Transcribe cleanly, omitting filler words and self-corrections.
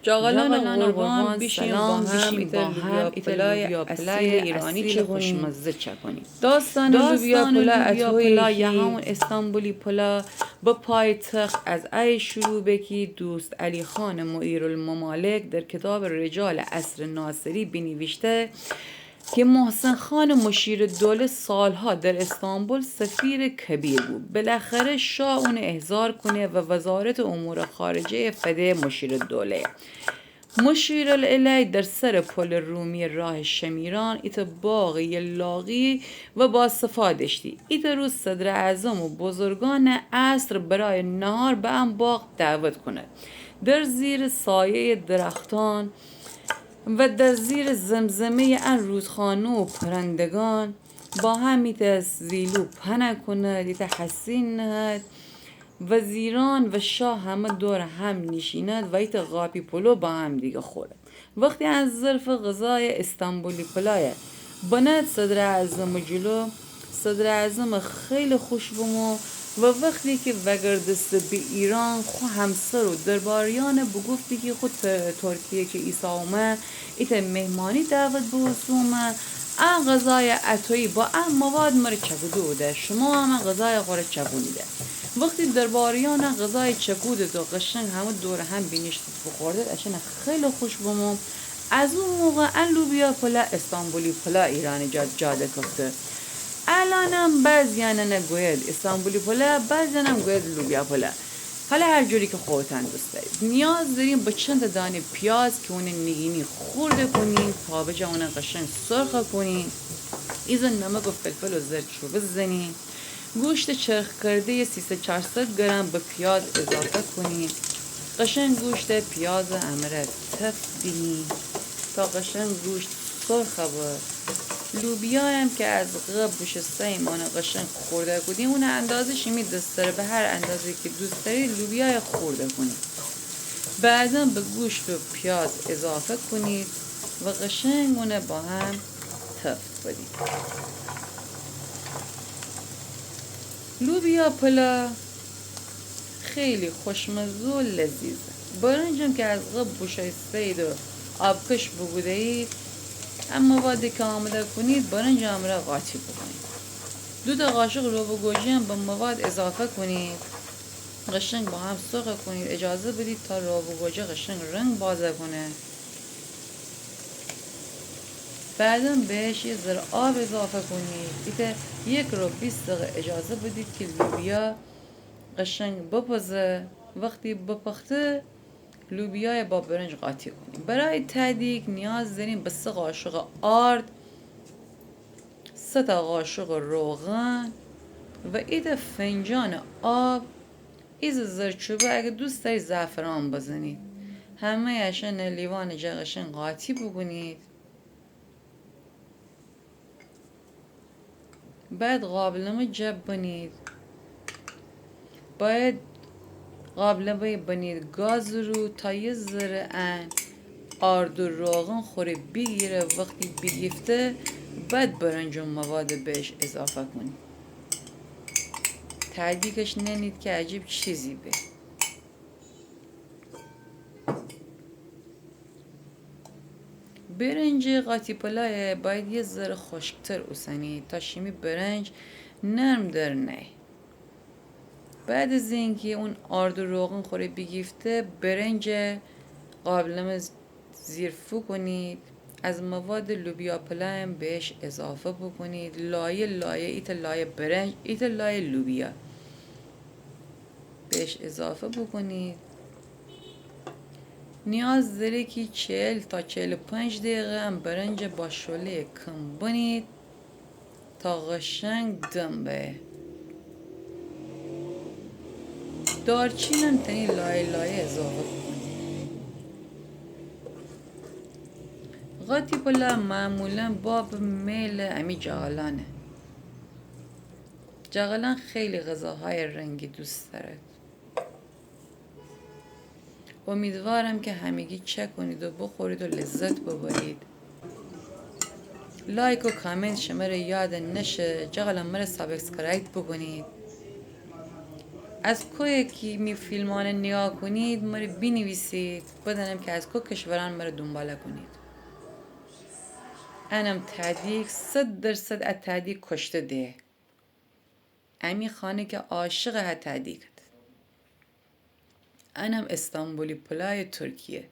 جاقلان قربان بیشین با هم ایتر لوبیا پلای ایرانی چه خوشمزه چکنی. داستان لوبیا پلا یا همون استانبولی پلا با پایتخت از ای شروع بکی دوست علی خان معیرالممالک در کتاب رجال عصر ناصری بنوشته که محسن خان مشیر دوله سالها در استانبول سفیر کبیر بود. بالاخره شاه اون احضار کنه و وزارت امور خارجه فده مشیر دوله. مشیر الی در سر پل رومی راه شمیران ایت باغ یلاقی و با صفادشتی ایت روز صدر اعظم و بزرگان عصر برای نهار به هم باغ دعوت کنه. در زیر سایه درختان و در زیر زمزمه ان رودخانه و پرندگان با هم میت زیلو پنه کند ایت حسین نهد وزیران و شاه همه دور هم نشیند و ایت غاپی پلو با هم دیگه خوره. وقتی از ظرف غذای استانبولی پلای بند صدر اعظم جلو صدر اعظم خیلی خوش بمو و وقتی که وگردسته به ایران خو همسر و درباریان بگفتی که خود ترکیه که ایسا اومه ایت مهمانی دعوت به حسومه ان غذای عطایی با ان مواد مره چکودو ده شما هم غذای خوره چکونیده. وقتی درباریان غذای چکود دو قشنگ همه دور هم بینشت بخورده اشن خیلی خوش بمو. از اون موقع ان لوبیا پلا استانبولی پلا ایرانی جاده کفته. الانم بعضیان نگوید استانبولی پلا بعضیانم گوید لوبیا پلا. حالا هر جوری که خودتان دوست دارید. نیاز داریم به چند دانه پیاز که اون نگینی خورده کنین تا به جا اون قشنگ سرخ کنین. ایزن نمک و فلفل و زرچو بزنین. گوشت چرخ کرده 300-400 گرم به پیاز اضافه کنین. قشنگ گوشت پیاز امره تف بینین تا قشنگ گوشت سرخ بود. لوبیا هم که از قبل بوشسته ایمان قشنگ خورده کنید اون اندازه شمی دست داره به هر اندازه که دوست دارید لوبیا خورده کنید. بعدا به گوشت و پیاز اضافه کنید و قشنگ اون با هم تفت بدید. لوبیا پلا خیلی خوشمزه و لذیذه. برنجم که از قبل بوشسته اید و آبکش بگوده اید اما موادی که آماده کنید برنج هم را قاطی بکنید. 2 قاشق روب گوجه هم به مواد اضافه کنید. قشنگ با هم سرخ کنید. اجازه بدید تا روب گوجه قشنگ رنگ بازه کنه. بعدا بهش یه ذره آب اضافه کنید. دیگه 1 رو 20 دقیقه اجازه بدید که لوبیا قشنگ بپزه. وقتی بپخته لوبیا با برنج قاطی کنیم. برای تهدیگ نیاز داریم به 3 قاشق آرد، 3 قاشق روغن و ایده فنجان آب. ایز زرچوبه اگه دوست دارید زعفران بزنید. همه اشن لیوان جقشن قاطی بکنید. بعد قابلمه جب بنید. باید قابلمه بنید گاز رو تا یه ذره آرد و روغن خوره بگیره. وقتی بگیفته بعد برنج و مواد بهش اضافه کنید. تهدیگش ننید که عجیب چیزی به. برنج قاطی پلای باید یه ذره خشکتر اوسنید تا شیمی برنج نرم در نه. بعد از اینکه اون آرد و روغن خوره بگیفته برنج قابلمه زیرفو کنید. از مواد لوبیا پلایم بهش اضافه بکنید. لایه لایه ایت لایه برنج ایت لایه لوبیا بهش اضافه بکنید. نیاز داره که 40 تا 45 دقیقه هم برنج با شعله کم بنید تا قشنگ دم به. دارچین هم تنی لایه لایه اضافه کنید. قاطی پلا معمولا باب میل امی جاغلانه. جاغلان خیلی غذاهای رنگی دوست داره. امیدوارم که همگی چک کنید و بخورید و لذت ببرید. لایک و کامنت شما رو یاد نشه. جاغلان مرا سابسکرایب بکنید. از کوی که می فیلمان نگاه کنید مره بینویسید بدنم که از کو کشوران مره دنباله کنید. انم تهدیک 100% از تهدیک کشته ده. امی خانه که عاشق ها تهدیکت. انم استانبولی پلای ترکیه.